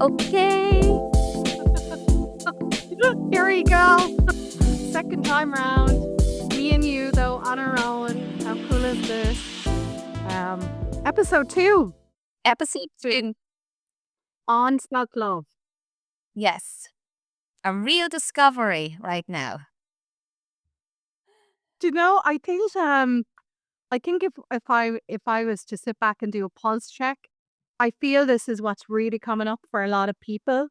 Okay. Here we go. Second time round. Me and you, though, on our own. How cool is this? Episode 2 Episode 2. on self love. Yes. A real discovery right now. Do you know? I think if I was to sit back and do a pulse check, I feel this is what's really coming up for a lot of people.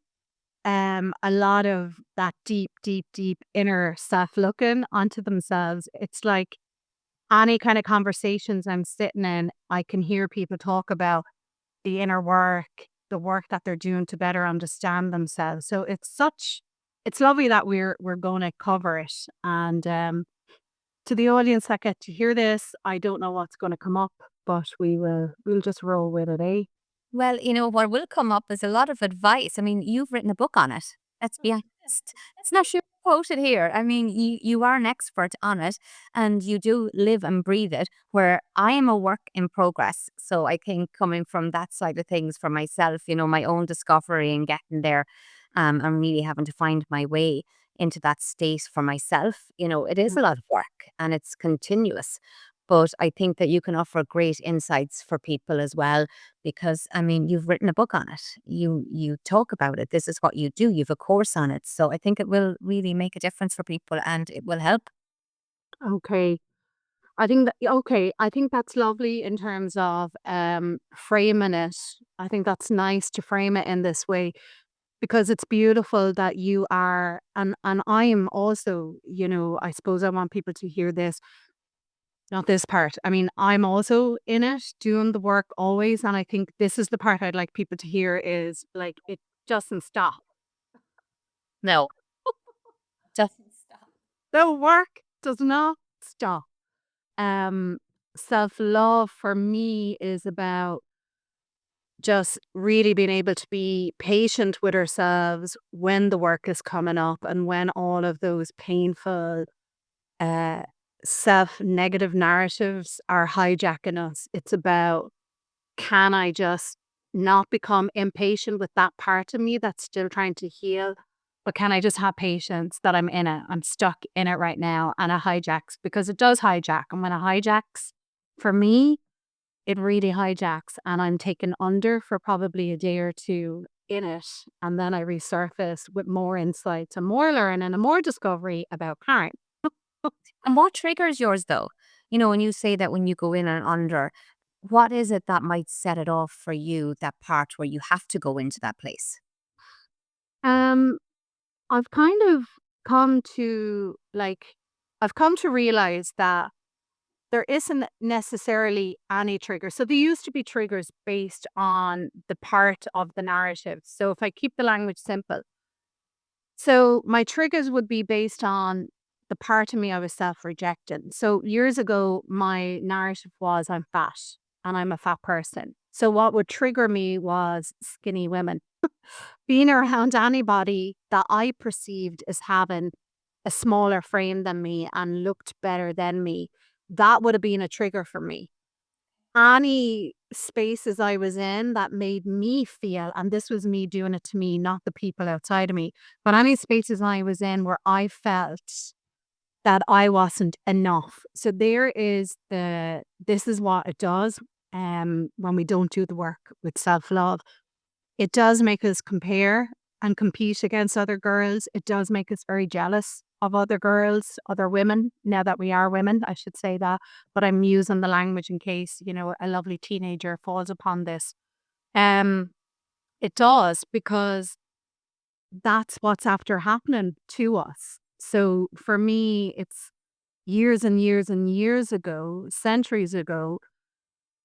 A lot of that deep, deep, deep inner self looking onto themselves. It's like any kind of conversations I'm sitting in, I can hear people talk about the inner work, the work that they're doing to better understand themselves. So it's lovely that we're going to cover it. And to the audience that get to hear this, I don't know what's going to come up, but we'll just roll with it, eh? Well, what will come up is a lot of advice. I mean, you've written a book on it. Let's be honest. It's not sure quoted here. I mean, you are an expert on it and you do live and breathe it, where I am a work in progress. So I think coming from that side of things for myself, my own discovery and getting there, I'm really having to find my way into that state for myself. It is a lot of work and it's continuous. But I think that you can offer great insights for people as well because I mean you've written a book on it. You talk about it. This is what you do. You've a course on it. So I think it will really make a difference for people and it will help. Okay. I think that's lovely in terms of framing it. I think that's nice to frame it in this way because it's beautiful that you are and I am also, I suppose I want people to hear this, not this part. I mean, I'm also in it doing the work always, and I think this is the part I'd like people to hear is like it doesn't stop. No. Doesn't stop. The work does not stop. Um Self-love for me is about just really being able to be patient with ourselves when the work is coming up and when all of those painful uh, self negative narratives are hijacking us. It's about, can I just not become impatient with that part of me that's still trying to heal? But can I just have patience that I'm in it? I'm stuck in it right now and it hijacks because it does hijack. And when it hijacks, for me, it really hijacks and I'm taken under for probably a day or two in it. And then I resurface with more insights and more learning and more discovery about parent. And what triggers yours though? When you say that when you go in and under, what is it that might set it off for you, that part where you have to go into that place? Um, I've kind of come to I've come to realize that there isn't necessarily any trigger. So there used to be triggers based on the part of the narrative. So if I keep the language simple, so my triggers would be based on the part of me I was self-rejecting. So years ago, my narrative was I'm fat and I'm a fat person. So what would trigger me was skinny women. Being around anybody that I perceived as having a smaller frame than me and looked better than me, that would have been a trigger for me. Any spaces I was in that made me feel, and this was me doing it to me, not the people outside of me, but any spaces I was in where I felt that I wasn't enough. So this is what it does when we don't do the work with self-love. It does make us compare and compete against other girls. It does make us very jealous of other girls, other women, now that we are women, I should say that. But I'm using the language in case, a lovely teenager falls upon this. Um, it does because that's what's after happening to us. So for me, it's years and years and years ago, centuries ago,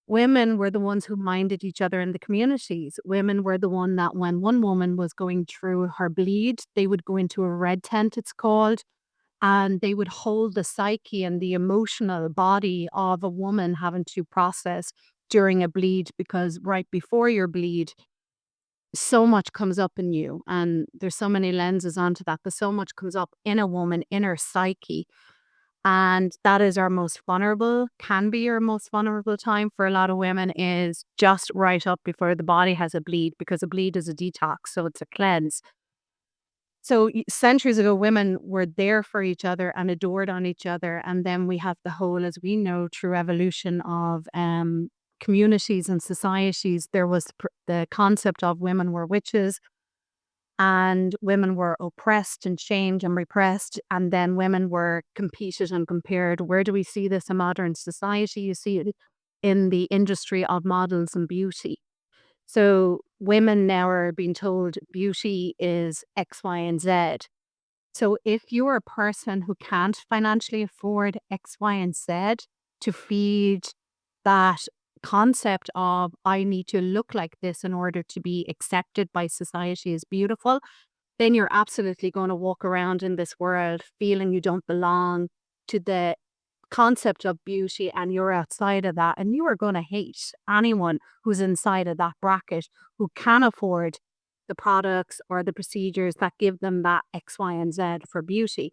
women were the ones who minded each other in the communities. Women were the one that when one woman was going through her bleed, they would go into a red tent, it's called, and they would hold the psyche and the emotional body of a woman having to process during a bleed because right before your bleed, so much comes up in you. And there's so many lenses onto that, but so much comes up in a woman, in her psyche. And that is our most vulnerable, can be our most vulnerable time for a lot of women, is just right up before the body has a bleed, because a bleed is a detox. So it's a cleanse. So centuries ago, women were there for each other and adored on each other. And then we have the whole, as we know, through evolution of communities and societies, there was the concept of women were witches, and women were oppressed and shamed and repressed. And then women were competed and compared. Where do we see this in modern society? You see it in the industry of models and beauty. So women now are being told beauty is X, Y, and Z. So if you're a person who can't financially afford X, Y, and Z to feed that concept of I need to look like this in order to be accepted by society as beautiful, then you're absolutely going to walk around in this world feeling you don't belong to the concept of beauty, and you're outside of that, and you are going to hate anyone who's inside of that bracket who can afford the products or the procedures that give them that X, Y, and Z for beauty.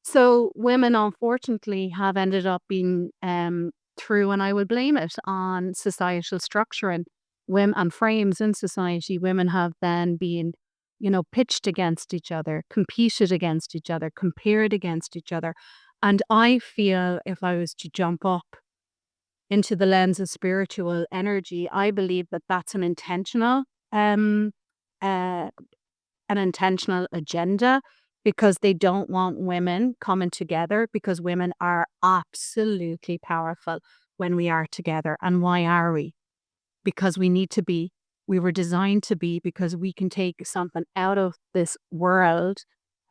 So women, unfortunately, have ended up being through, and I would blame it on societal structure and women and frames in society. Women have then been, pitched against each other, competed against each other, compared against each other. And I feel, if I was to jump up into the lens of spiritual energy, I believe that that's um, uh, an intentional agenda, because they don't want women coming together, because women are absolutely powerful when we are together. And why are we? Because we need to be. We were designed to be, because we can take something out of this world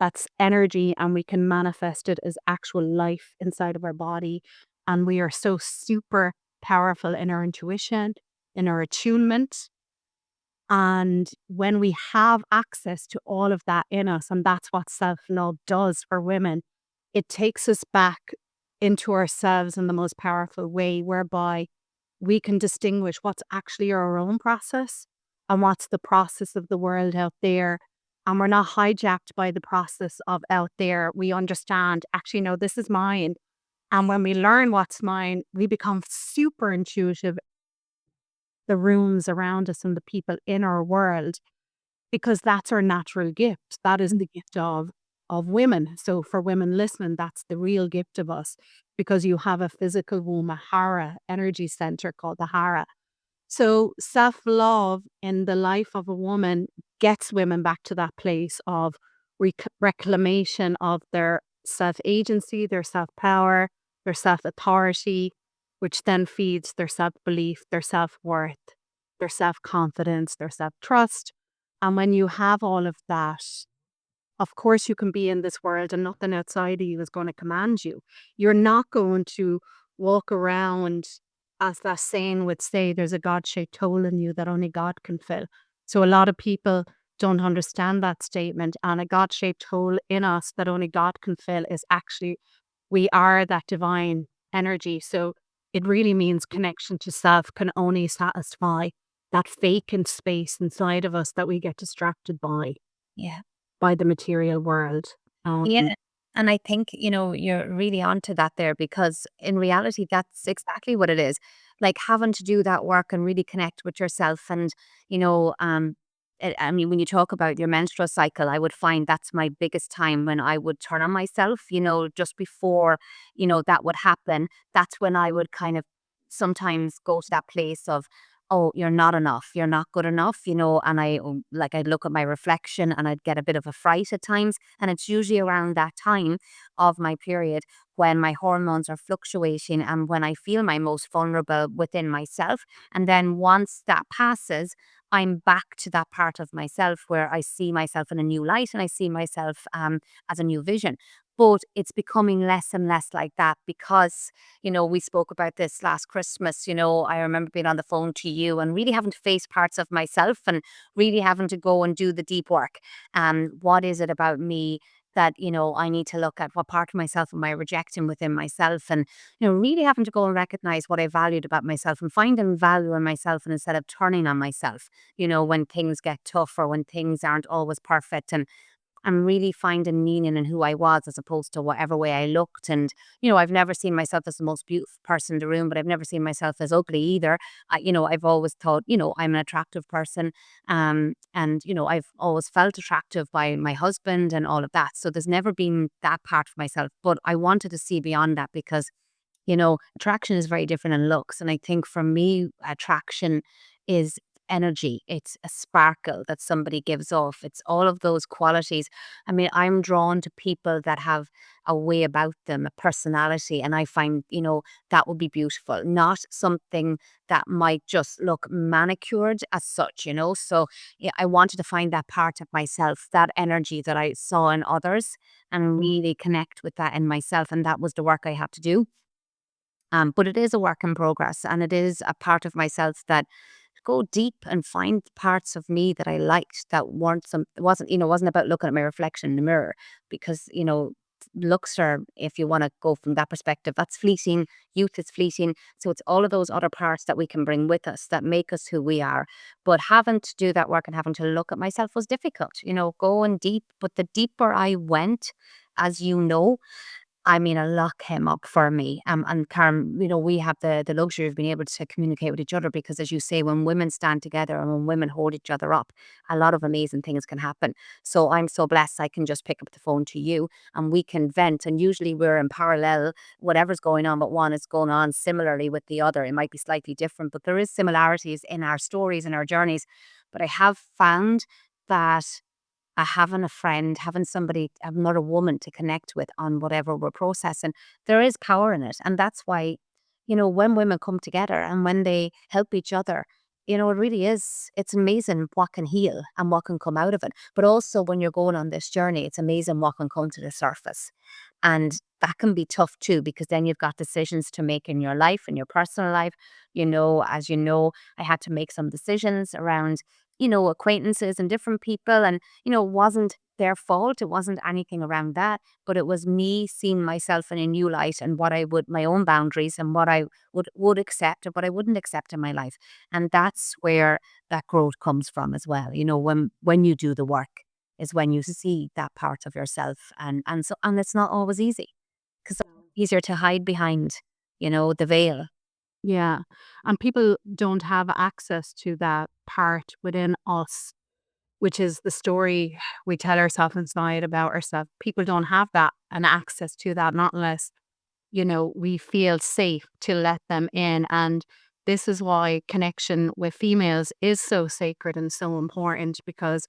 that's energy and we can manifest it as actual life inside of our body. And we are so super powerful in our intuition, in our attunement. And when we have access to all of that in us, and that's what self love does for women, it takes us back into ourselves in the most powerful way, whereby we can distinguish what's actually our own process and what's the process of the world out there. And we're not hijacked by the process of out there. We understand, actually, no, this is mine. And when we learn what's mine, we become super intuitive, the rooms around us and the people in our world, because that's our natural gift. That is the gift of women. So for women listening, that's the real gift of us, because you have a physical womb, a hara energy center called the hara. So self-love in the life of a woman gets women back to that place of reclamation of their self-agency, their self-power, their self-authority, which then feeds their self-belief, their self-worth, their self-confidence, their self-trust. And when you have all of that, of course, you can be in this world and nothing outside of you is going to command you. You're not going to walk around, as that saying would say, there's a God shaped hole in you that only God can fill. So a lot of people don't understand that statement. And a God shaped hole in us that only God can fill is actually, we are that divine energy. So it really means connection to self can only satisfy that vacant space inside of us that we get distracted Yeah. by the material world. Um, Yeah. And I think, you're really onto that there, because in reality, that's exactly what it is. Like having to do that work and really connect with yourself. And, you know, I mean, when you talk about your menstrual cycle, I would find that's my biggest time when I would turn on myself, just before, that would happen. That's when I would kind of sometimes go to that place of, oh, you're not enough, you're not good enough, and I'd look at my reflection and I'd get a bit of a fright at times. And it's usually around that time of my period when my hormones are fluctuating and when I feel my most vulnerable within myself. And then once that passes, I'm back to that part of myself where I see myself in a new light and I see myself as a new vision. But it's becoming less and less like that because, we spoke about this last Christmas. I remember being on the phone to you and really having to face parts of myself and really having to go and do the deep work. What is it about me that, I need to look at? What part of myself am I rejecting within myself? And, really having to go and recognize what I valued about myself and finding value in myself, and instead of turning on myself, when things get tough or when things aren't always perfect. And and really finding meaning in who I was as opposed to whatever way I looked. And, I've never seen myself as the most beautiful person in the room, but I've never seen myself as ugly either. I've always thought, I'm an attractive person. And, I've always felt attractive by my husband and all of that. So there's never been that part of myself, but I wanted to see beyond that because attraction is very different than looks. And I think for me, attraction is energy. It's a sparkle that somebody gives off. It's all of those qualities. I mean, I'm drawn to people that have a way about them, a personality. And I find, that would be beautiful, not something that might just look manicured as such. So yeah, I wanted to find that part of myself, that energy that I saw in others and really connect with that in myself. And that was the work I had to do. But it is a work in progress, and it is a part of myself that go deep and find parts of me that I liked that weren't it wasn't about looking at my reflection in the mirror because, looks are, if you want to go from that perspective, that's fleeting. Youth is fleeting. So it's all of those other parts that we can bring with us that make us who we are. But having to do that work and having to look at myself was difficult, going deep. But the deeper I went, as you know, I mean, a lot came up for me. And Karen, we have the luxury of being able to communicate with each other because, as you say, when women stand together and when women hold each other up, a lot of amazing things can happen. So I'm so blessed I can just pick up the phone to you and we can vent. And usually we're in parallel. Whatever's going on, but one is going on similarly with the other. It might be slightly different, but there is similarities in our stories and our journeys. But I have found that having a friend, having somebody, another woman to connect with on whatever we're processing, there is power in it. And that's why, when women come together and when they help each other, it really is, it's amazing what can heal and what can come out of it. But also when you're going on this journey, it's amazing what can come to the surface. And that can be tough too, because then you've got decisions to make in your life, in your personal life. As you know, I had to make some decisions around, acquaintances and different people. And, it wasn't their fault. It wasn't anything around that, but it was me seeing myself in a new light and what I would, my own boundaries and what I would accept and what I wouldn't accept in my life. And that's where that growth comes from as well. When you do the work is when you see that part of yourself. And it's not always easy because it's easier to hide behind, the veil. Yeah. And people don't have access to that part within us, which is the story we tell ourselves inside about ourselves. People don't have that and access to that, not unless, we feel safe to let them in. And this is why connection with females is so sacred and so important because,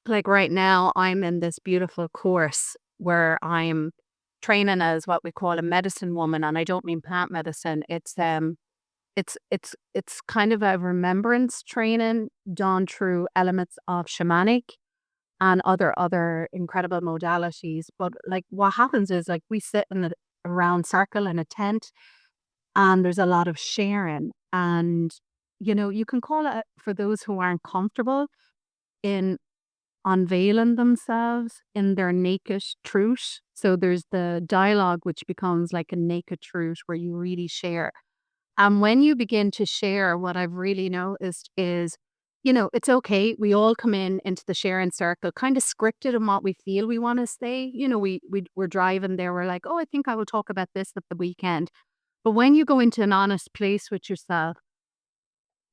like, right now, I'm in this beautiful course where I'm training as what we call a medicine woman. And I don't mean plant medicine. It's kind of a remembrance training done through elements of shamanic and other incredible modalities. But like what happens is like we sit in a round circle in a tent and there's a lot of sharing. And you can call it for those who aren't comfortable in unveiling themselves in their naked truth. So there's the dialogue which becomes like a naked truth where you really share. And when you begin to share, what I've really noticed is, it's okay. We all come into the sharing circle, kind of scripted in what we feel we want to say. We're driving there. We're like, oh, I think I will talk about this at the weekend. But when you go into an honest place with yourself,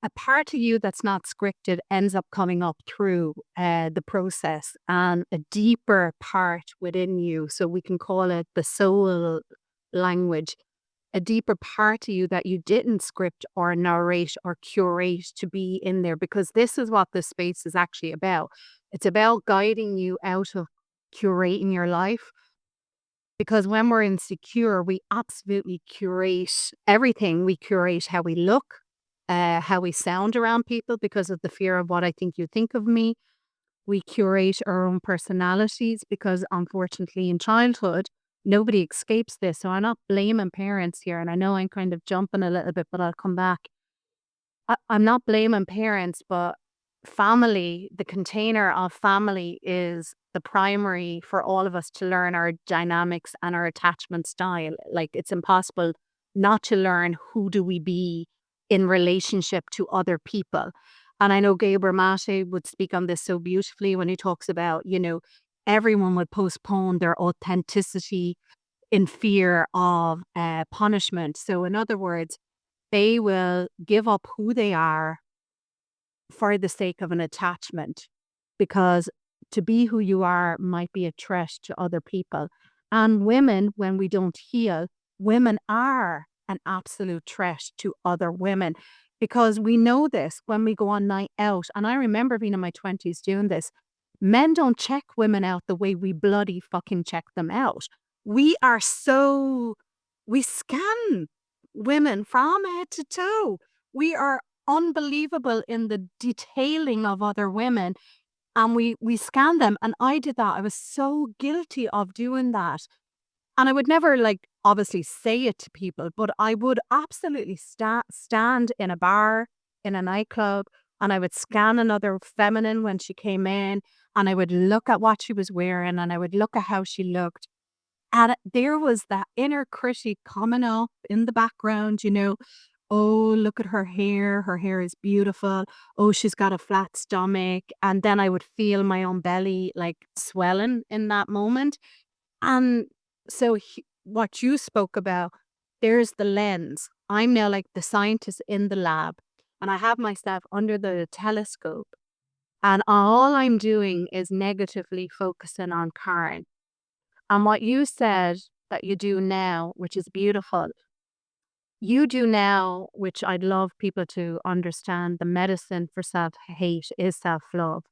a part of you that's not scripted ends up coming up through the process and a deeper part within you. So we can call it the soul language, a deeper part of you that you didn't script or narrate or curate to be in there, because this is what this space is actually about. It's about guiding you out of curating your life. Because when we're insecure, we absolutely curate everything. We curate how we look, how we sound around people because of the fear of what I think you think of me. We curate our own personalities because, unfortunately, in childhood, nobody escapes this. So I'm not blaming parents here. And I know I'm kind of jumping a little bit, but I'll come back. I'm not blaming parents, but family, the container of family is the primary for all of us to learn our dynamics and our attachment style. Like it's impossible not to learn who do we be in relationship to other people. And I know Gabriel Mate would speak on this so beautifully when he talks about, everyone would postpone their authenticity in fear of punishment. So, in other words, they will give up who they are for the sake of an attachment, because to be who you are might be a threat to other people. And women, when we don't heal, women are an absolute threat to other women, because we know this when we go on night out. And I remember being in my 20s doing this. Men don't check women out the way we bloody fucking check them out. We are so, we scan women from head to toe. We are unbelievable in the detailing of other women, and we scan them. And I did that. I was so guilty of doing that. And I would never, like, obviously say it to people, but I would absolutely stand in a bar, in a nightclub, and I would scan another feminine when she came in, and I would look at what she was wearing, and I would look at how she looked. And there was that inner critic coming up in the background, oh, look at her hair. Her hair is beautiful. Oh, she's got a flat stomach. And then I would feel my own belly like swelling in that moment. And so, what you spoke about, there's the lens. I'm now like the scientist in the lab, and I have myself under the telescope. And all I'm doing is negatively focusing on Karen. And what you said that you do now, which is beautiful, you do now, which I'd love people to understand, the medicine for self hate is self love,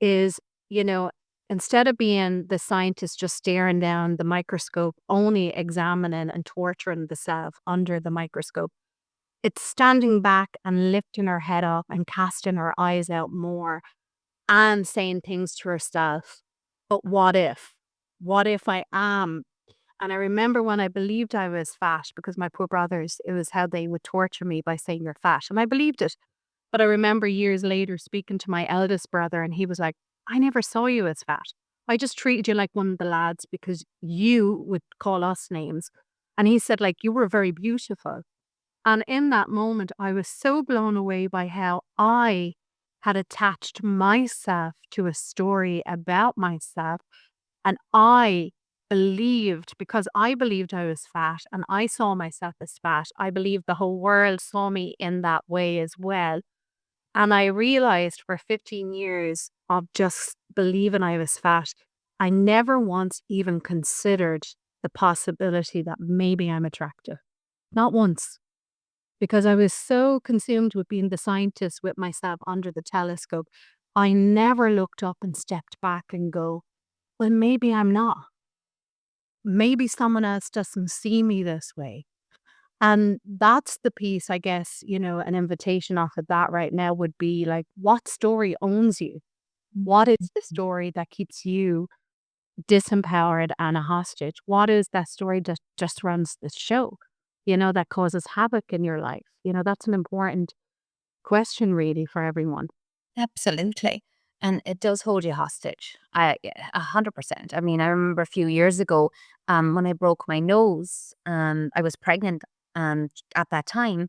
is, you know, instead of being the scientist just staring down the microscope, only examining and torturing the self under the microscope, it's standing back and lifting her head up and casting her eyes out more and saying things to herself. But what if? What if I am? And I remember when I believed I was fat, because my poor brothers, it was how they would torture me by saying you're fat. And I believed it. But I remember years later speaking to my eldest brother, and he was like, I never saw you as fat. I just treated you like one of the lads because you would call us names. And he said, like, you were very beautiful. And in that moment, I was so blown away by how I had attached myself to a story about myself. And I believed, because I believed I was fat and I saw myself as fat, I believed the whole world saw me in that way as well. And I realized for 15 years of just believing I was fat, I never once even considered the possibility that maybe I'm attractive. Not once. Because I was so consumed with being the scientist with myself under the telescope, I never looked up and stepped back and go, well, maybe I'm not. Maybe someone else doesn't see me this way. And that's the piece, I guess, an invitation off of that right now would be like, what story owns you? What is the story that keeps you disempowered and a hostage? What is that story that just runs the show, that causes havoc in your life? That's an important question, really, for everyone. Absolutely. And it does hold you hostage. 100%. I mean, I remember a few years ago, when I broke my nose, I was pregnant, at that time,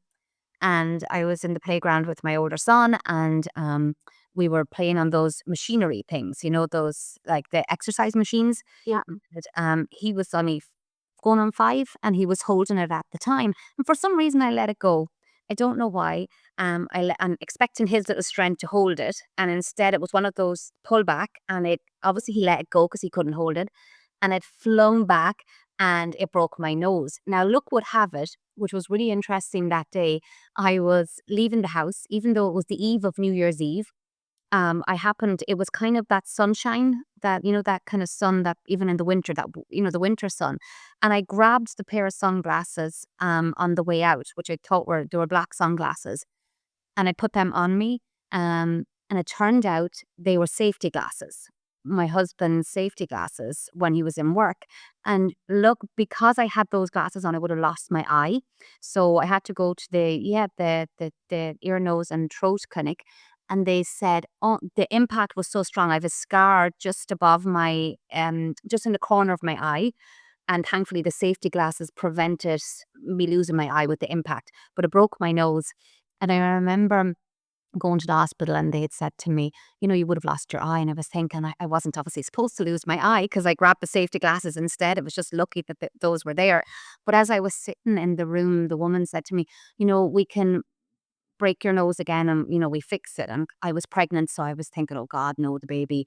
and I was in the playground with my older son, and we were playing on those machinery things, those like the exercise machines. Yeah. And, he was only going on 5, and he was holding it at the time. And for some reason, I let it go. I don't know why. I'm expecting his little strength to hold it, and instead it was one of those pull back, and it obviously he let it go because he couldn't hold it, and it flung back, and it broke my nose. Now, look would have it, which was really interesting that day. I was leaving the house, even though it was the eve of New Year's Eve. It was kind of that sunshine, that kind of sun that even in the winter, the winter sun. And I grabbed the pair of sunglasses on the way out, which I thought they were black sunglasses, and I put them on me. And it turned out they were safety glasses, my husband's safety glasses when he was in work. And look, because I had those glasses on, I would have lost my eye. So I had to go to the ear, nose, and throat clinic. And they said, oh, the impact was so strong. I have a scar just above just in the corner of my eye. And thankfully, the safety glasses prevented me losing my eye with the impact. But it broke my nose. And I remember going to the hospital, and they had said to me, you would have lost your eye. And I was thinking, I wasn't obviously supposed to lose my eye because I grabbed the safety glasses instead. It was just lucky that those were there. But as I was sitting in the room, the woman said to me, we can break your nose again, and we fix it. And I was pregnant, so I was thinking, oh God, no, the baby.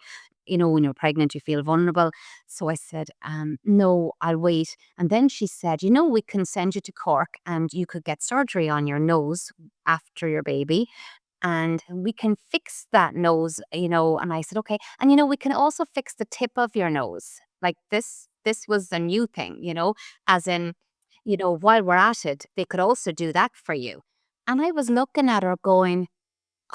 When you're pregnant, you feel vulnerable. So I said, no, I'll wait. And then she said, we can send you to Cork and you could get surgery on your nose after your baby, and we can fix that nose. And I said, okay. And we can also fix the tip of your nose. Like this was a new thing, as in, while we're at it, they could also do that for you. And I was looking at her going,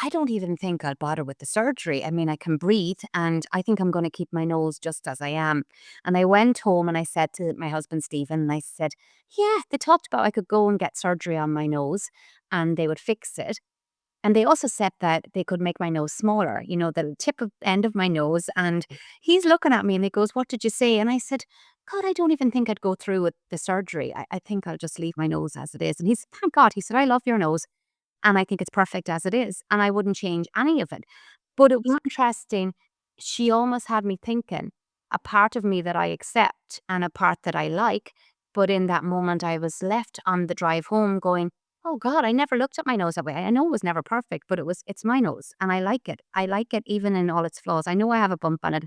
I don't even think I'll bother with the surgery. I mean, I can breathe, and I think I'm going to keep my nose just as I am. And I went home and I said to my husband, Stephen, and I said, yeah, they talked about I could go and get surgery on my nose and they would fix it. And they also said that they could make my nose smaller, the tip of end of my nose. And he's looking at me and he goes, what did you say? And I said, God, I don't even think I'd go through with the surgery. I think I'll just leave my nose as it is. And he's, thank God, he said, I love your nose and I think it's perfect as it is. And I wouldn't change any of it. But it was interesting. She almost had me thinking a part of me that I accept and a part that I like. But in that moment, I was left on the drive home going, oh God, I never looked at my nose that way. I know it was never perfect, but it's my nose and I like it. I like it even in all its flaws. I know I have a bump on it.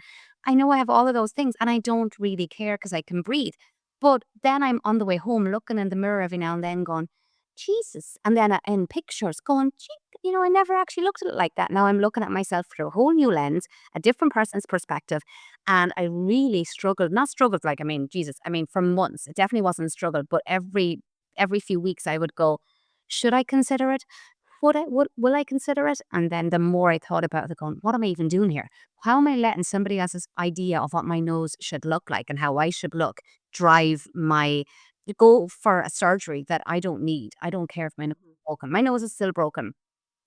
I know I have all of those things and I don't really care because I can breathe. But then I'm on the way home looking in the mirror every now and then going, Jesus. And then in pictures going, gee, I never actually looked at it like that. Now I'm looking at myself through a whole new lens, a different person's perspective. And I really struggled, not struggled like, I mean, Jesus, I mean, for months, it definitely wasn't a struggle, but every few weeks I would go, should I consider it? Will I consider it? And then the more I thought about it, going, what am I even doing here? How am I letting somebody else's idea of what my nose should look like and how I should look drive my go for a surgery that I don't need? I don't care if my nose is broken. My nose is still broken.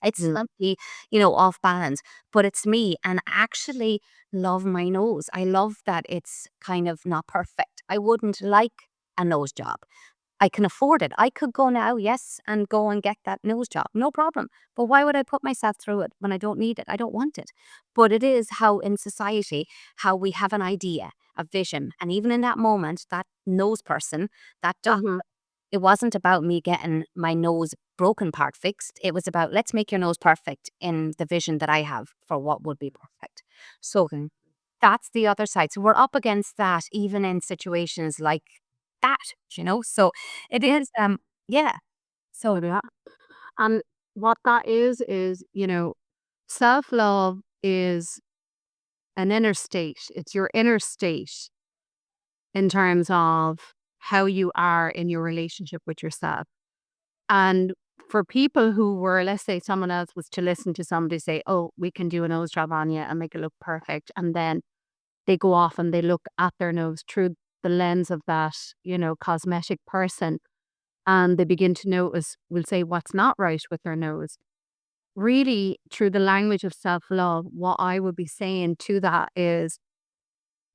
It's Mm. slightly, off balance, but it's me. And I actually love my nose. I love that it's kind of not perfect. I wouldn't like a nose job. I can afford it. I could go now, yes, and go and get that nose job, no problem. But why would I put myself through it when I don't need it? I don't want it. But it is how in society, how we have an idea, a vision. And even in that moment, that nose person, that doc, Mhm. it wasn't about me getting my nose broken part fixed. It was about let's make your nose perfect in the vision that I have for what would be perfect. So Okay. that's the other side. So we're up against that even in situations like that. So it is yeah. So Yeah. And what that is, self-love is an inner state. It's your inner state in terms of how you are in your relationship with yourself. And for people who were, let's say someone else was to listen to somebody say, oh, we can do a nose job on you and make it look perfect. And then they go off and they look at their nose through the lens of that, cosmetic person. And they begin to notice, we'll say, what's not right with their nose. Really, through the language of self love, what I would be saying to that is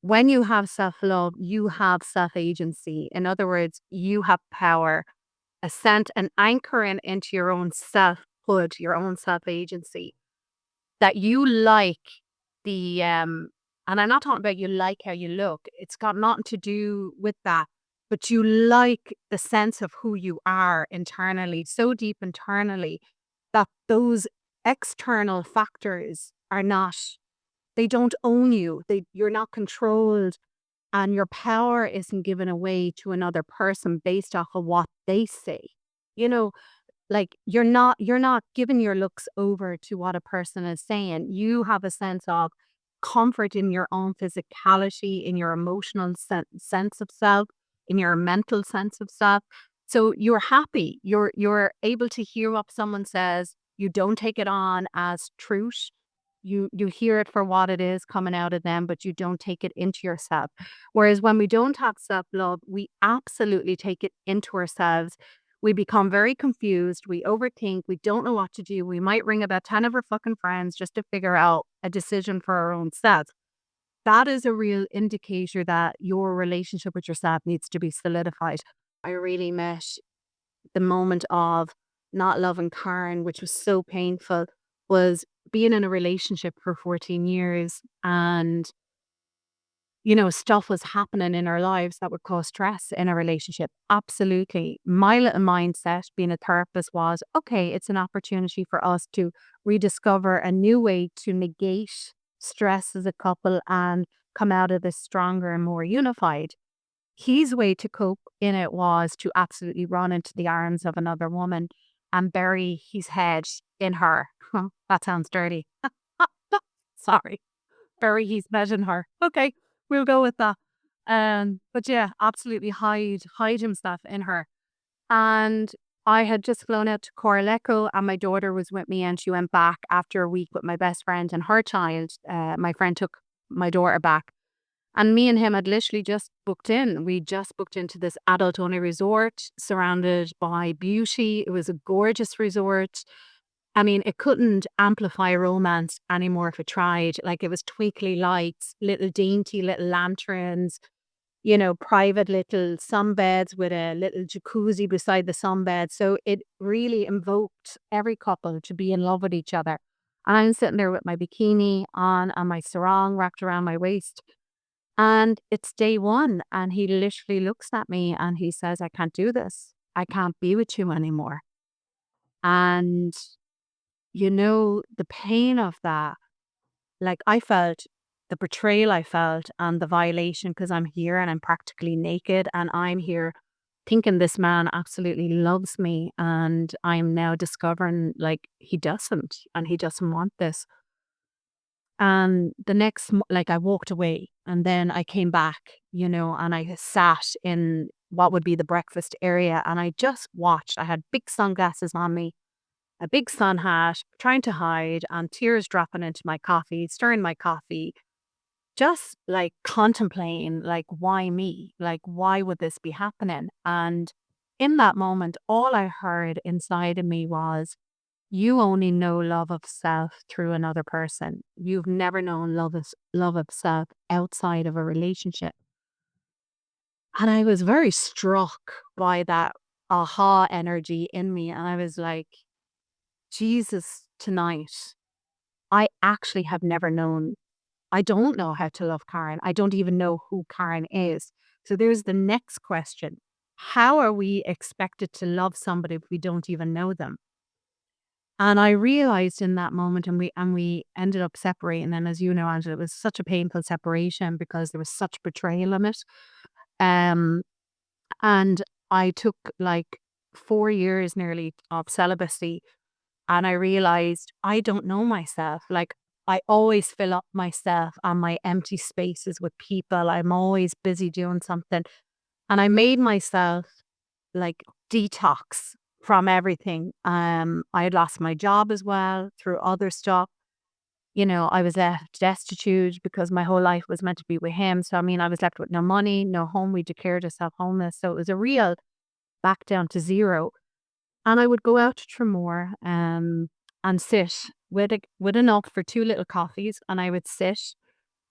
when you have self love, you have self agency. In other words, you have power, assent, and anchoring into your own selfhood, your own self agency. That you like and I'm not talking about you like how you look, it's got nothing to do with that, but you like the sense of who you are internally, so deep internally that those external factors are not, they don't own you. You're not controlled and your power isn't given away to another person based off of what they say. You know, like you're not giving your looks over to what a person is saying. You have a sense of comfort in your own physicality, in your emotional sense of self, in your mental sense of self. So you're happy. You're able to hear what someone says. You don't take it on as truth. You hear it for what it is coming out of them, but you don't take it into yourself. Whereas when we don't have self-love, we absolutely take it into ourselves. We become very confused. We overthink. We don't know what to do. We might ring about 10 of our fucking friends just to figure out a decision for our own selves. That is a real indicator that your relationship with yourself needs to be solidified. I really met the moment of not loving Karen, which was so painful, was being in a relationship for 14 years and stuff was happening in our lives that would cause stress in a relationship. Absolutely. My little mindset being a therapist was okay, it's an opportunity for us to rediscover a new way to negate stress as a couple and come out of this stronger and more unified. His way to cope in it was to absolutely run into the arms of another woman and bury his head in her. That sounds dirty. Sorry. Bury his head in her. Okay, we'll go with that. But yeah, absolutely hide himself in her. And I had just flown out to Coraleco and my daughter was with me and she went back after a week with my best friend and her child. My friend took my daughter back. And me and him had literally just booked in. We just booked into this adult only resort surrounded by beauty. It was a gorgeous resort. I mean, it couldn't amplify romance anymore if it tried. Like it was twinkly lights, little dainty little lanterns, private little sunbeds with a little jacuzzi beside the sunbed. So it really invoked every couple to be in love with each other. And I'm sitting there with my bikini on and my sarong wrapped around my waist. And it's day one. And he literally looks at me and he says, I can't do this. I can't be with you anymore. And the pain of that, like I felt the betrayal I felt and the violation because I'm here and I'm practically naked and I'm here thinking this man absolutely loves me and I'm now discovering like he doesn't and he doesn't want this. And the next, like I walked away and then I came back, and I sat in what would be the breakfast area and I just watched. I had big sunglasses on me, a big sun hat, trying to hide, and tears dropping into my coffee, stirring my coffee, just like contemplating, like, why me? Like, why would this be happening? And in that moment, all I heard inside of me was, you only know love of self through another person. You've never known love of self outside of a relationship. And I was very struck by that aha energy in me. And I was like, Jesus, tonight, I actually have never known, I don't know how to love Karen. I don't even know who Karen is. So there's the next question. How are we expected to love somebody if we don't even know them? And I realized in that moment, and we ended up separating. And as you know, Angela, it was such a painful separation because there was such betrayal in it. Um, and I took like 4 years nearly of celibacy and I realized I don't know myself. Like I always fill up myself and my empty spaces with people. I'm always busy doing something. And I made myself like detox from everything. I had lost my job as well through other stuff. I was left destitute because my whole life was meant to be with him. So I mean I was left with no money, no home. We declared ourselves homeless. So it was a real back down to zero. And I would go out to Tramore, and sit with enough for 2 little coffees, and I would sit,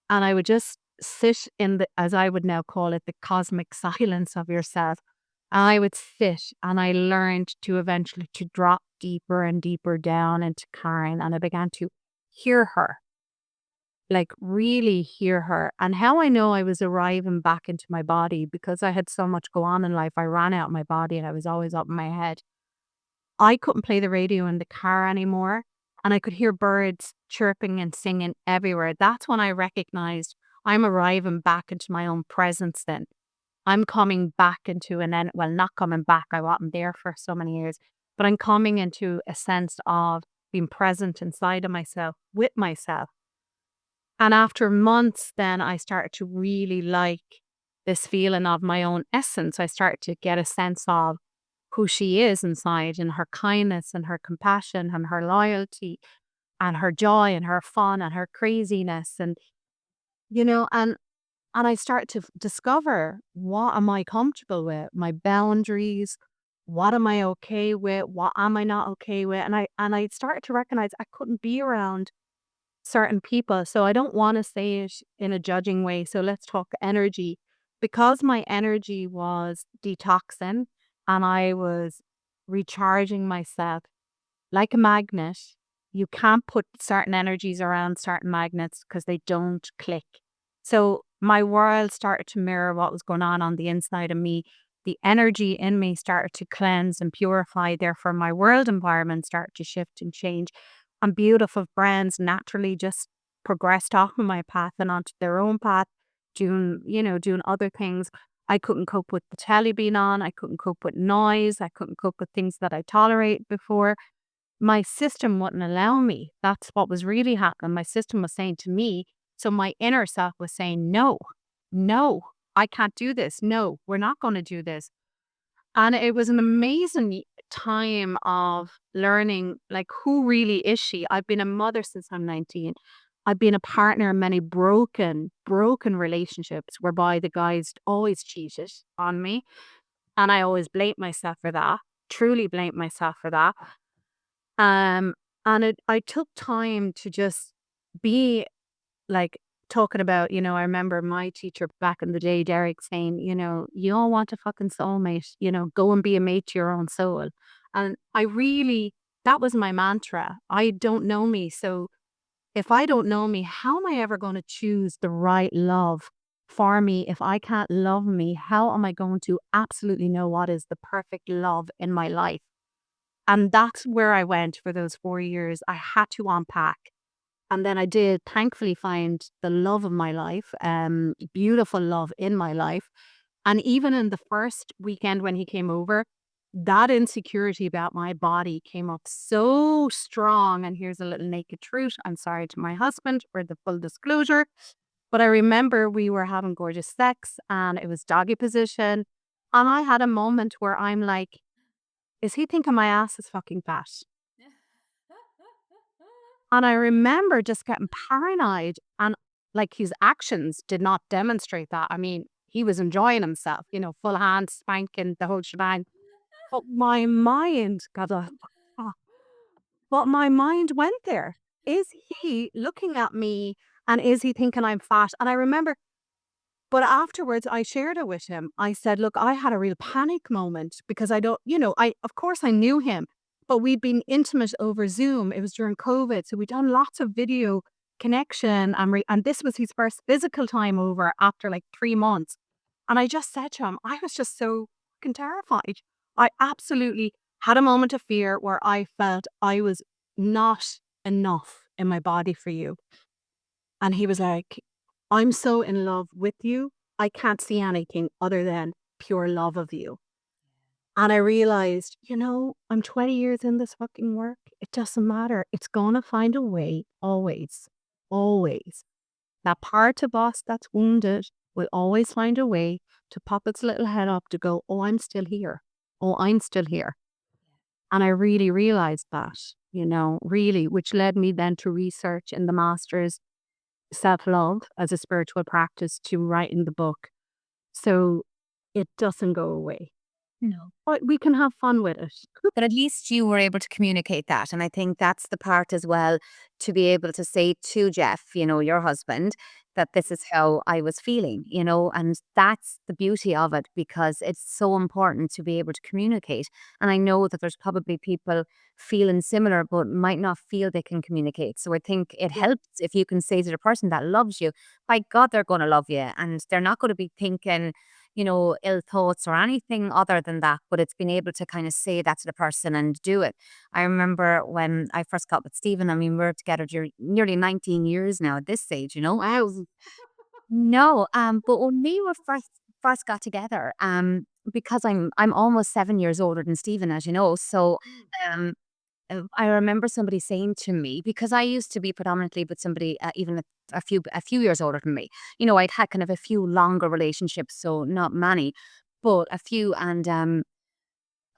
and I would just sit in the, as I would now call it, the cosmic silence of yourself. And I would sit, and I learned to eventually to drop deeper and deeper down into Karen, and I began to hear her, like, really hear her. And how I know I was arriving back into my body, because I had so much go on in life, I ran out of my body, and I was always up in my head. I couldn't play the radio in the car anymore, and I could hear birds chirping and singing everywhere. That's when I recognized I'm arriving back into my own presence then. I'm coming back into well, not coming back, I wasn't there for so many years, but I'm coming into a sense of being present inside of myself, with myself. And after months, then I started to really like this feeling of my own essence. I started to get a sense of who she is inside and her kindness and her compassion and her loyalty and her joy and her fun and her craziness. And, and I start to discover, what am I comfortable with? My boundaries. What am I okay with? What am I not okay with? And I started to recognize I couldn't be around certain people. So I don't want to say it in a judging way. So let's talk energy. Because my energy was detoxing and I was recharging myself like a magnet, you can't put certain energies around certain magnets because they don't click. So my world started to mirror what was going on the inside of me. The energy in me started to cleanse and purify. Therefore, my world environment started to shift and change. And beautiful friends naturally just progressed off of my path and onto their own path, doing other things. I couldn't cope with the telly being on. I couldn't cope with noise. I couldn't cope with things that I tolerated before. My system wouldn't allow me. That's what was really happening. My system was saying to me, so my inner self was saying, no, no, I can't do this. No, we're not going to do this. And it was an amazing time of learning, like, who really is she? I've been a mother since I'm 19. I've been a partner in many broken relationships whereby the guys always cheated on me. And I always blamed myself for that, truly blamed myself for that. Um, and I took time to just be like talking about, I remember my teacher back in the day, Derek, saying, you all want a fucking soulmate, go and be a mate to your own soul. And that was my mantra. I don't know me. So if I don't know me, how am I ever going to choose the right love for me? If I can't love me, how am I going to absolutely know what is the perfect love in my life? And that's where I went for those 4 years. I had to unpack. And then I did thankfully find the love of my life, beautiful love in my life. And even in the first weekend when he came over, that insecurity about my body came up so strong. And here's a little naked truth. I'm sorry to my husband for the full disclosure. But I remember we were having gorgeous sex and it was doggy position. And I had a moment where I'm like, is he thinking my ass is fucking fat? And I remember just getting paranoid and like his actions did not demonstrate that. I mean, he was enjoying himself, full hand spanking the whole shebang. But my mind got a, ah, but my mind went there. Is he looking at me and is he thinking I'm fat? And I remember, but afterwards I shared it with him. I said, look, I had a real panic moment because I don't, of course I knew him, but we'd been intimate over Zoom. It was during COVID. So we'd done lots of video connection and this was his first physical time over after like 3 months. And I just said to him, I was just so fucking terrified. I absolutely had a moment of fear where I felt I was not enough in my body for you. And he was like, I'm so in love with you. I can't see anything other than pure love of you. And I realized, I'm 20 years in this fucking work. It doesn't matter. It's going to find a way, always, always. That part of us that's wounded will always find a way to pop its little head up to go, oh, I'm still here. Oh, I'm still here. And I really realized that, really, which led me then to research in the master's self-love as a spiritual practice to writing the book. So it doesn't go away. No. But we can have fun with it. But at least you were able to communicate that. And I think that's the part as well, to be able to say to Jeff, your husband, that this is how I was feeling, and that's the beauty of it because it's so important to be able to communicate. And I know that there's probably people feeling similar, but might not feel they can communicate. So I think it helps if you can say to the person that loves you, by God, they're going to love you. And they're not going to be thinking, ill thoughts or anything other than that, but it's been able to kind of say that to the person and do it. I remember when I first got with Stephen, I mean, we're together nearly 19 years now at this stage. Wow. No, but when we were first got together, because I'm almost 7 years older than Stephen, as you know, so um I remember somebody saying to me, because I used to be predominantly with somebody even a few years older than me. I'd had kind of a few longer relationships, so not many, but a few. And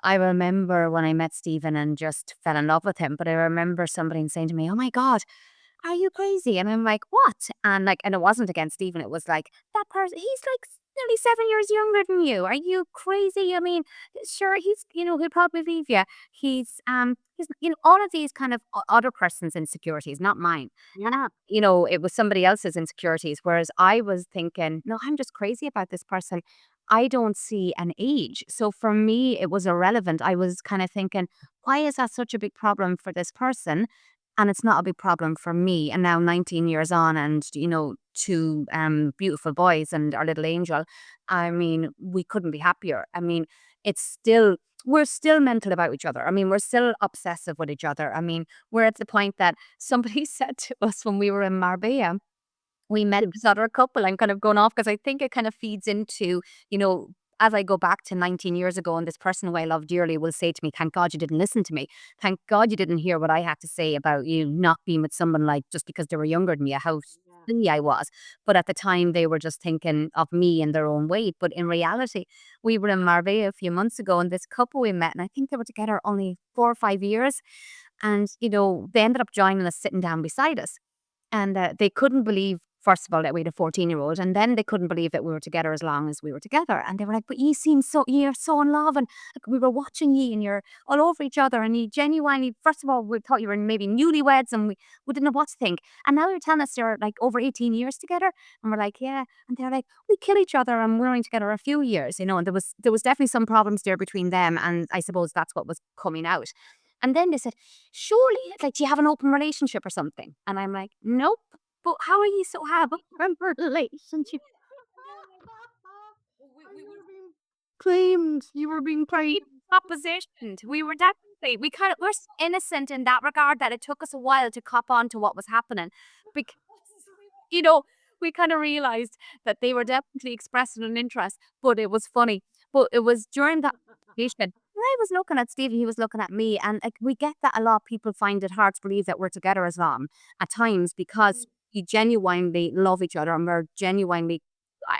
I remember when I met Stephen and just fell in love with him. But I remember somebody saying to me, "Oh my God, are you crazy?" And I'm like, "What?" And it wasn't against Stephen. It was like, that person, he's like nearly 7 years younger than you. Are you crazy? I mean, sure, he'll probably leave you. He's, all of these kind of other person's insecurities, not mine. Yeah. It was somebody else's insecurities. Whereas I was thinking, no, I'm just crazy about this person. I don't see an age. So for me, it was irrelevant. I was kind of thinking, why is that such a big problem for this person? and it's not a big problem for me. And now 19 years on, and two beautiful boys and our little angel. I mean, we couldn't be happier. I mean, it's still we're still mental about each other. I mean, we're still obsessive with each other. I mean, we're at the point that somebody said to us when we were in Marbella, we met this other couple. I'm kind of going off because I think it kind of feeds into, you know, as I go back to 19 years ago, and this person who I love dearly will say to me, "Thank God you didn't listen to me. Thank God you didn't hear what I had to say about you not being with someone like just because they were younger than you, how silly I was." But at the time, they were just thinking of me in their own way. But in reality, we were in Marbella a few months ago, and this couple we met, and I think they were together only 4 or 5 years. And, they ended up joining us, sitting down beside us. And they couldn't believe, first of all, that we had a 14-year-old. And then they couldn't believe that we were together as long as we were together. And they were like, "But you're so in love. And like, we were watching you and you're all over each other. And you genuinely, first of all, we thought you were maybe newlyweds and we didn't know what to think. And now you're telling us you're like over 18 years together." And we're like, "Yeah." And they're like, "We kill each other and we're only together a few years, And there was definitely some problems there between them. And I suppose that's what was coming out. And then they said, "Surely, like, do you have an open relationship or something?" And I'm like, "Nope. But how are you so have open relationship?" Claimed you were being We quite. propositioned. We were definitely we're so innocent in that regard that it took us a while to cop on to what was happening. Because you know, we kind of realized that they were definitely expressing an interest, but it was funny. But it was during that conversation, I was looking at Stevie, he was looking at me, and like, we get that a lot. People find it hard to believe that we're together as long at times because we genuinely love each other and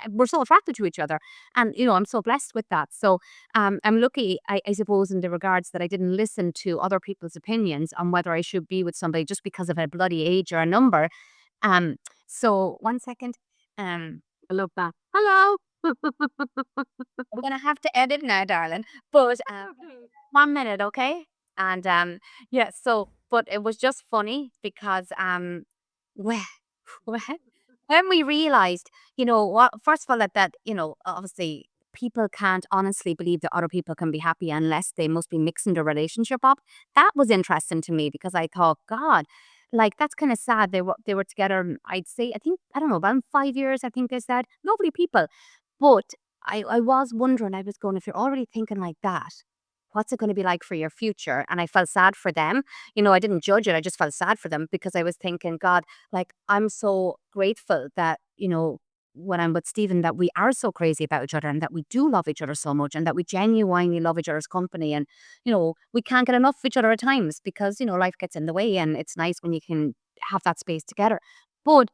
we're so attracted to each other. And, I'm so blessed with that. So I'm lucky, I suppose, in the regards that I didn't listen to other people's opinions on whether I should be with somebody just because of a bloody age or a number. Um, so one second. I love that. Hello. I'm gonna have to edit now, darling. But 1 minute, okay? And yeah, so but it was just funny because when when when we realized, what first of all that obviously people can't honestly believe that other people can be happy unless they must be mixing the relationship up. That was interesting to me because I thought, God, like that's kind of sad. They were together, I'd say, I don't know, about 5 years, I think they said. Lovely people. But I was wondering, I was going, if you're already thinking like that, what's it going to be like for your future? And I felt sad for them. I didn't judge it. I just felt sad for them because I was thinking, God, like, I'm so grateful that, when I'm with Stephen, that we are so crazy about each other and that we do love each other so much and that we genuinely love each other's company. And, we can't get enough of each other at times because, life gets in the way and it's nice when you can have that space together. But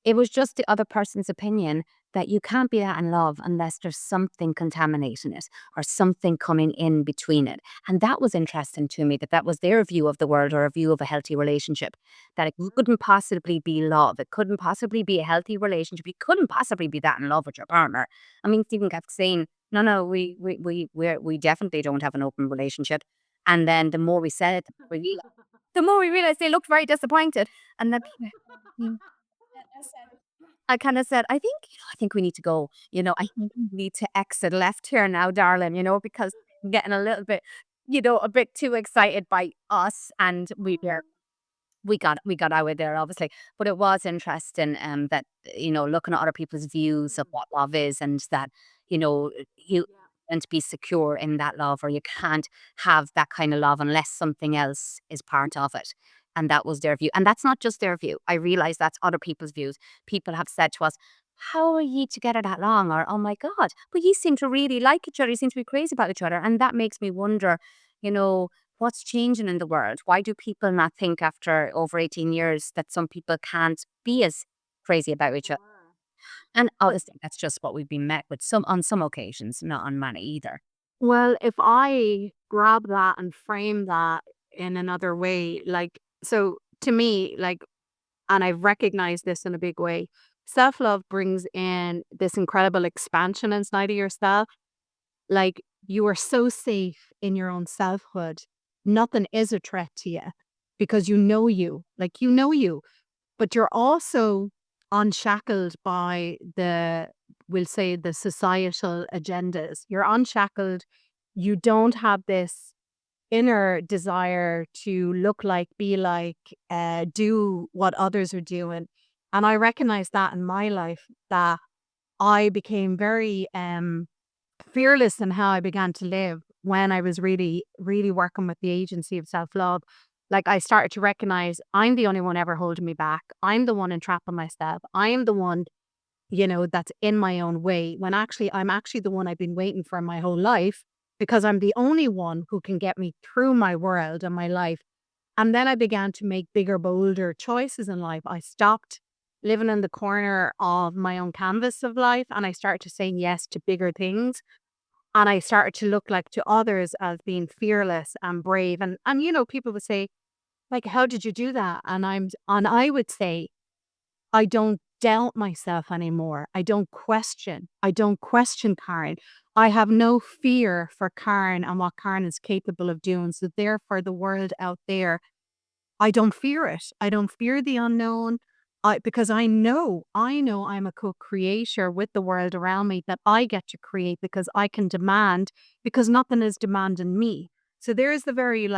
it was just the other person's opinion that you can't be that in love unless there's something contaminating it or something coming in between it. And that was interesting to me, that was their view of the world or a view of a healthy relationship, that it couldn't possibly be love. It couldn't possibly be a healthy relationship. You couldn't possibly be that in love with your partner. I mean, Stephen kept saying, "No, no, we definitely don't have an open relationship." And then the more we said it, the more we realized they looked very disappointed. And then I kinda said, "I think we need to go, I think we need to exit left here now, darling, because I'm getting a little bit, a bit too excited by us." And we got out of there, obviously. But it was interesting, that, looking at other people's views of what love is, and that, you and to be secure in that love, or you can't have that kind of love unless something else is part of it. And that was their view. And that's not just their view. I realize that's other people's views. People have said to us, "How are ye together that long?" Or, "Oh my God, but you seem to really like each other. You seem to be crazy about each other." And that makes me wonder, you know, what's changing in the world? Why do people not think after over 18 years that some people can't be as crazy about each other? And obviously, that's just what we've been met with on some occasions, not on many either. Well, if I grab that and frame that in another way, like, so to me, like, and I've recognized this in a big way, self love brings in this incredible expansion inside of yourself. Like, you are so safe in your own selfhood. Nothing is a threat to you because you know you, like, you know you, but you're also unshackled by we'll say, the societal agendas. You're unshackled. You don't have this. inner desire to look like, be like, do what others are doing. And I recognized that in my life, that I became very fearless in how I began to live when I was really, really working with the agency of self love. Like, I started to recognize I'm the only one ever holding me back. I'm the one entrapping myself. I am the one, that's in my own way, when actually I'm actually the one I've been waiting for my whole life, because I'm the only one who can get me through my world and my life. And then I began to make bigger, bolder choices in life. I stopped living in the corner of my own canvas of life, and I started to say yes to bigger things. And I started to look like to others as being fearless and brave. And people would say, like, how did you do that? And I would say, I don't doubt myself anymore. I don't question. I don't question Karen. I have no fear for Karen and what Karen is capable of doing. So therefore, the world out there, I don't fear it. I don't fear the unknown. Because I know I'm a co-creator with the world around me, that I get to create because I can demand, because nothing is demanding me. So there is the very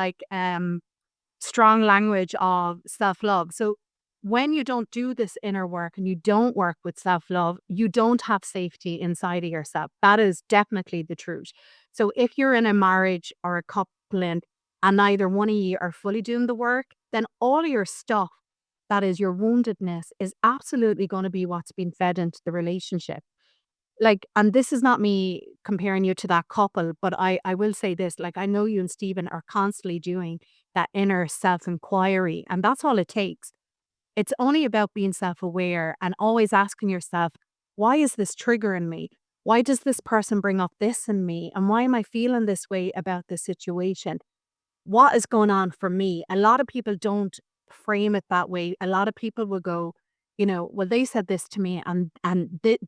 strong language of self-love. So when you don't do this inner work and you don't work with self-love, you don't have safety inside of yourself. That is definitely the truth. So if you're in a marriage or a coupling and neither one of you are fully doing the work, then all of your stuff, that is your woundedness, is absolutely going to be what's being fed into the relationship. Like, and this is not me comparing you to that couple, but I will say this, like, I know you and Stephen are constantly doing that inner self-inquiry, and that's all it takes. It's only about being self-aware and always asking yourself, why is this triggering me? Why does this person bring up this in me? And why am I feeling this way about this situation? What is going on for me? A lot of people don't frame it that way. A lot of people will go, well, they said this to me, and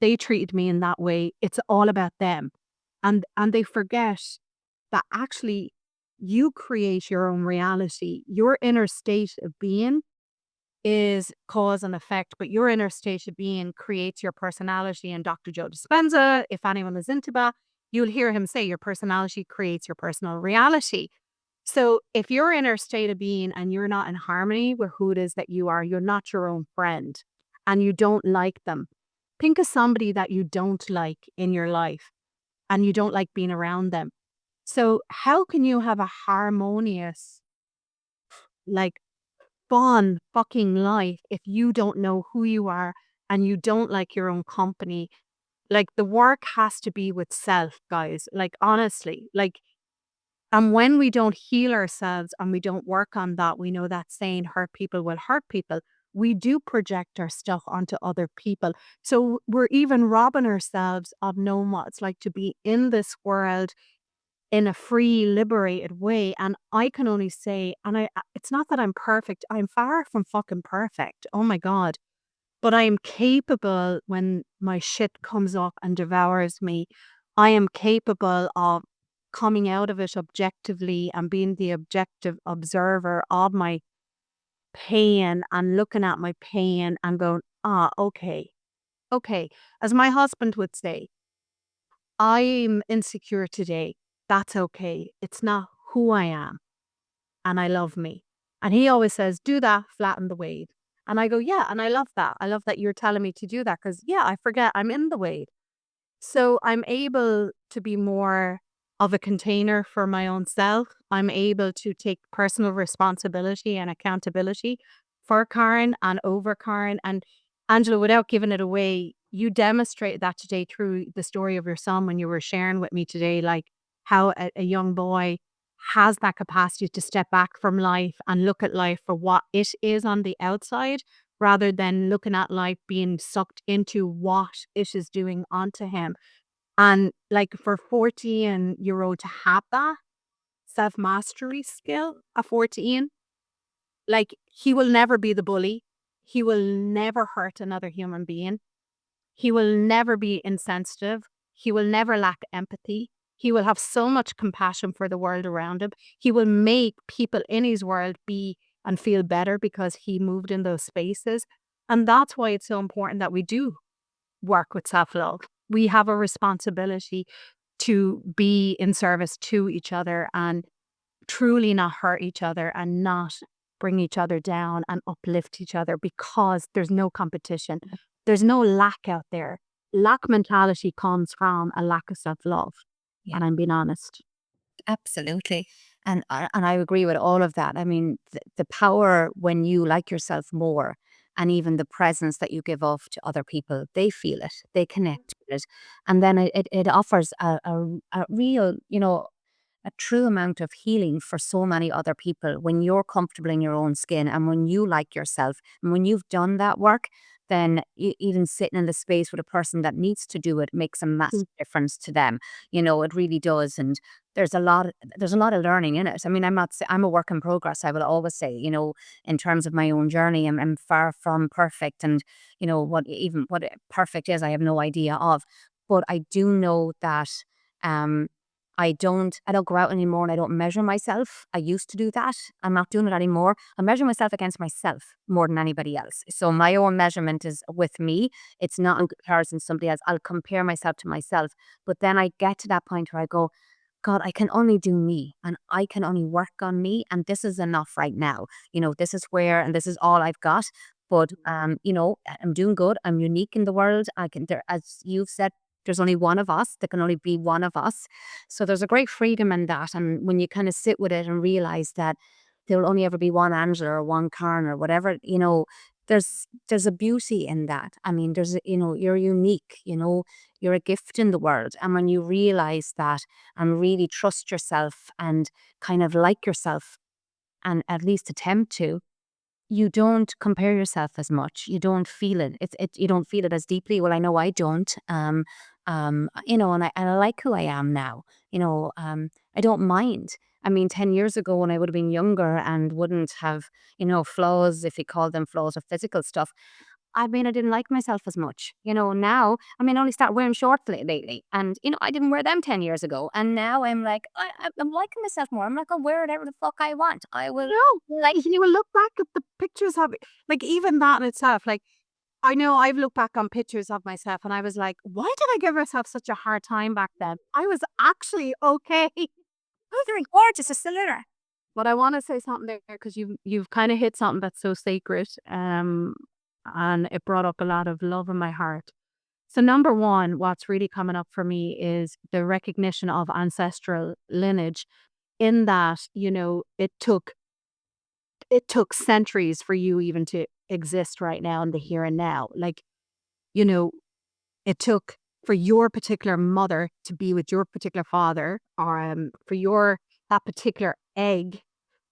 they treated me in that way. It's all about them. And they forget that actually you create your own reality. Your inner state of being is cause and effect, but your inner state of being creates your personality. And Dr. Joe Dispenza, if anyone is into that, you'll hear him say your personality creates your personal reality. So if you're in a state of being and you're not in harmony with who it is that you are, you're not your own friend and you don't like them. Think of somebody that you don't like in your life and you don't like being around them. So how can you have a harmonious, like, fun fucking life if you don't know who you are and you don't like your own company? Like, the work has to be with self, guys. Like, honestly, like, and when we don't heal ourselves and we don't work on that, we know that saying, hurt people will hurt people. We do project our stuff onto other people. So we're even robbing ourselves of knowing what it's like to be in this world in a free, liberated way. And I can only say, and it's not that I'm perfect. I'm far from fucking perfect. Oh my God. But I am capable when my shit comes up and devours me. I am capable of coming out of it objectively and being the objective observer of my pain and looking at my pain and going, okay, okay. As my husband would say, I'm insecure today. That's okay. It's not who I am. And I love me. And he always says, do that, flatten the wave. And I go, yeah. And I love that. I love that you're telling me to do that, because, yeah, I forget I'm in the wave. So I'm able to be more of a container for my own self. I'm able to take personal responsibility and accountability for Karen and over Karen. And Angela, without giving it away, you demonstrated that today through the story of your son when you were sharing with me today, like how a young boy has that capacity to step back from life and look at life for what it is on the outside, rather than looking at life being sucked into what it is doing onto him. And like, for 14-year-old to have that self mastery skill at 14, like, he will never be the bully. He will never hurt another human being. He will never be insensitive. He will never lack empathy. He will have so much compassion for the world around him. He will make people in his world be and feel better because he moved in those spaces. And that's why it's so important that we do work with self love. We have a responsibility to be in service to each other. And truly not hurt each other and not bring each other down and uplift each other, because there's no competition. There's no lack out there. Lack mentality comes from a lack of self-love. Yeah. And I'm being honest. Absolutely. And I agree with all of that. I mean, the power when you like yourself more, and even the presence that you give off to other people, they feel it, they connect with it. And then it offers a real, a true amount of healing for so many other people when you're comfortable in your own skin and when you like yourself. And when you've done that work, then even sitting in the space with a person that needs to do it makes a Mm. massive difference to them. It really does. And there's a lot of learning in it. I mean, I'm a work in progress. I will always say, in terms of my own journey, I'm far from perfect. And what perfect is, I have no idea of. But I do know that um I don't go out anymore and I don't measure myself. I used to do that. I'm not doing it anymore. I measure myself against myself more than anybody else. So my own measurement is with me. It's not in comparison to somebody else. I'll compare myself to myself. But then I get to that point where I go, God, I can only do me and I can only work on me. And this is enough right now. This is where, and this is all I've got. But, I'm doing good. I'm unique in the world. As you've said, there's only one of us. There can only be one of us. So there's a great freedom in that. And when you kind of sit with it and realize that there will only ever be one Angela or one Karen or whatever, there's a beauty in that. I mean, you're unique, you're a gift in the world. And when you realize that and really trust yourself and kind of like yourself, and at least attempt to, you don't compare yourself as much. You don't feel it. You don't feel it as deeply. Well, I know I don't. And I like who I am now. I don't mind. I mean, 10 years ago when I would have been younger and wouldn't have, flaws, if you call them flaws or physical stuff, I mean, I didn't like myself as much. Now, I mean, I only start wearing shorts lately. And, I didn't wear them 10 years ago. And now I'm like, I'm liking myself more. I'm like, I'll wear whatever the fuck I want. I will No, like, you will look back at the pictures of it, like even that in itself. Like, I know I've looked back on pictures of myself and I was like, why did I give myself such a hard time back then? I was actually okay. oh, they're gorgeous. It's still there. But I want to say something there because you've kind of hit something that's so sacred, and it brought up a lot of love in my heart. So number one, what's really coming up for me is the recognition of ancestral lineage. In that, it took centuries for you even to exist right now in the here and now. Like, you know, it took for your particular mother to be with your particular father, or for that particular egg,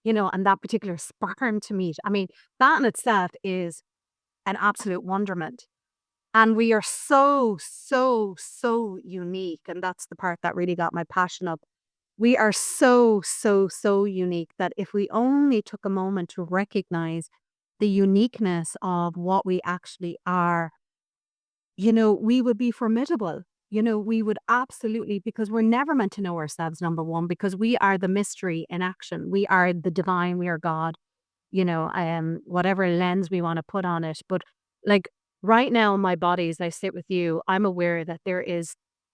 and that particular sperm to meet. I mean, that in itself is an absolute wonderment. And we are so, so, so unique. And that's the part that really got my passion up. We are so, so, so unique that if we only took a moment to recognize the uniqueness of what we actually are, we would be formidable. We would absolutely, because we're never meant to know ourselves, number one, because we are the mystery in action. We are the divine, we are God, whatever lens we want to put on it. But like right now in my body, as I sit with you, I'm aware that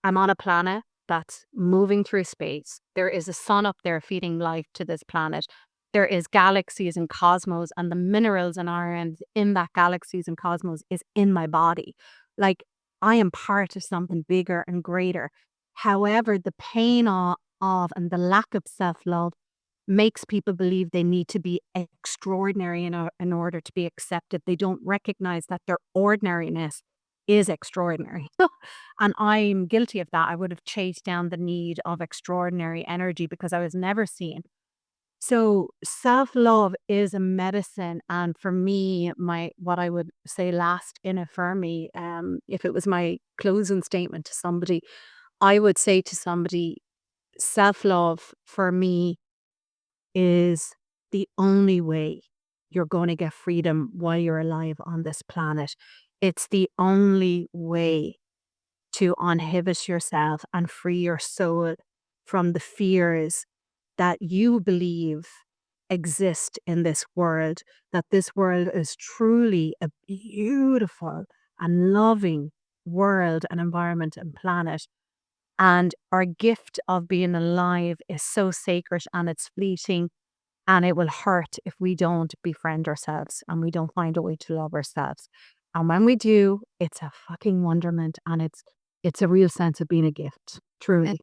I'm on a planet that's moving through space. There is a sun up there feeding life to this planet. There is galaxies and cosmos, and the minerals and ions in that galaxies and cosmos is in my body. Like, I am part of something bigger and greater. However, the pain of and the lack of self-love makes people believe they need to be extraordinary in order to be accepted. They don't recognize that their ordinariness is extraordinary. And I'm guilty of that. I would have chased down the need of extraordinary energy because I was never seen. So self-love is a medicine. And for me, what I would say last in it for me, if it was my closing statement to somebody, I would say to somebody, self-love for me is the only way you're going to get freedom while you're alive on this planet. It's the only way to uninhibit yourself and free your soul from the fears that you believe exist in this world, that this world is truly a beautiful and loving world and environment and planet. And our gift of being alive is so sacred and it's fleeting. And it will hurt if we don't befriend ourselves and we don't find a way to love ourselves. And when we do, it's a fucking wonderment and it's a real sense of being a gift, truly.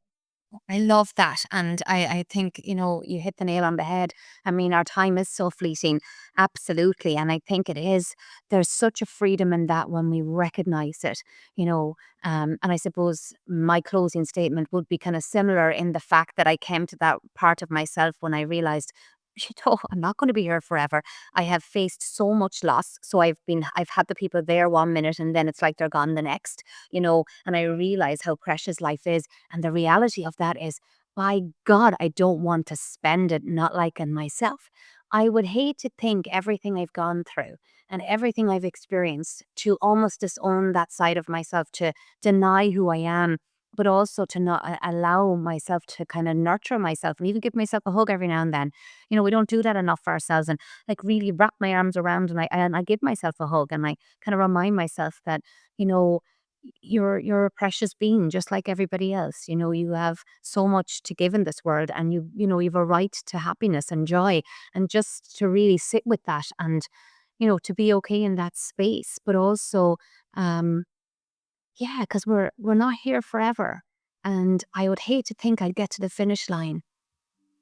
I love that. And I think, you hit the nail on the head. I mean, our time is so fleeting. Absolutely. And I think it is. There's such a freedom in that when we recognize it, you know. And I suppose my closing statement would be kind of similar in the fact that I came to that part of myself when I realized, I'm not going to be here forever. I have faced so much loss. So I've had the people there 1 minute and then it's like they're gone the next, and I realize how precious life is. And the reality of that is, by God, I don't want to spend it not liking myself. I would hate to think everything I've gone through and everything I've experienced to almost disown that side of myself, to deny who I am, but also to not allow myself to kind of nurture myself and even give myself a hug every now and then. We don't do that enough for ourselves, and like really wrap my arms around and I give myself a hug and I kind of remind myself that, you know, you're a precious being just like everybody else. You have so much to give in this world, and you've a right to happiness and joy, and just to really sit with that, and to be okay in that space. But also, um yeah, because we're not here forever, and I would hate to think I'd get to the finish line,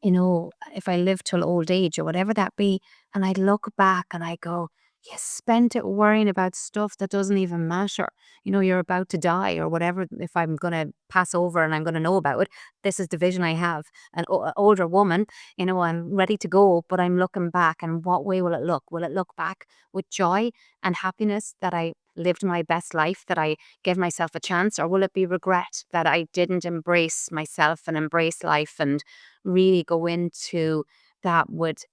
if I live till old age or whatever that be, and I look back and I go, you spent it worrying about stuff that doesn't even matter. You're about to die or whatever. If I'm going to pass over and I'm going to know about it, this is the vision I have. An older woman, I'm ready to go, but I'm looking back, and what way will it look? Will it look back with joy and happiness that I lived my best life, that I gave myself a chance, or will it be regret that I didn't embrace myself and embrace life and really go into that with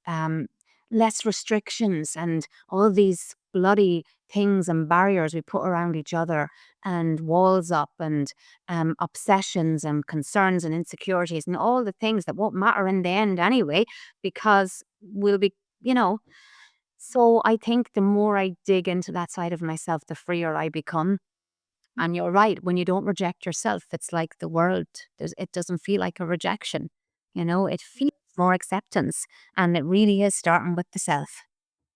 less restrictions and all these bloody things and barriers we put around each other, and walls up, and obsessions and concerns and insecurities and all the things that won't matter in the end anyway, because we'll be, you know. So I think the more I dig into that side of myself, the freer I become. And you're right, when you don't reject yourself, it's like the world, it doesn't feel like a rejection. It feels more acceptance. And it really is starting with the self.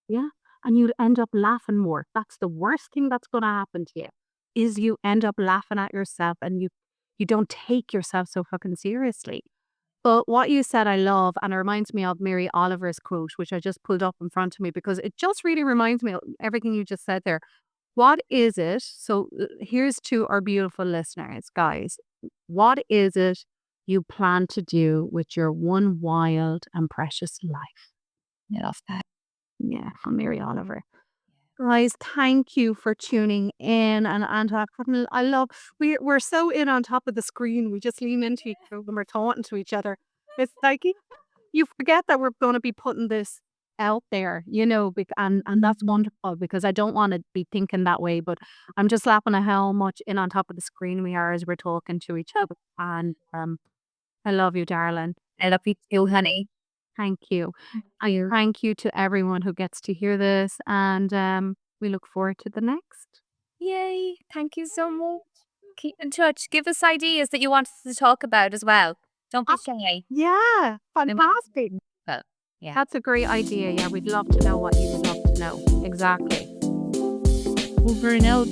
Yeah. And you end up laughing more. That's the worst thing that's going to happen to you is you end up laughing at yourself and you don't take yourself so fucking seriously. But what you said, I love, and it reminds me of Mary Oliver's quote, which I just pulled up in front of me because it just really reminds me of everything you just said there. What is it? So here's to our beautiful listeners, guys. What is it you plan to do with your one wild and precious life? I love that. Yeah, from Mary Oliver. Guys, thank you for tuning in. And I love, we're so in on top of the screen. We just lean into each other and we're talking to each other. It's like you forget that we're going to be putting this out there, and that's wonderful because I don't want to be thinking that way, but I'm just laughing at how much in on top of the screen we are as we're talking to each other. And I love you, darling. I love you too, honey. Thank you. I thank you to everyone who gets to hear this, and we look forward to the next. Yay. Thank you so much. Keep in touch. Give us ideas that you want us to talk about as well. Don't be shy. Yeah, fantastic. Well, yeah. That's a great idea. Yeah, we'd love to know what you would love to know. Exactly. Over and out.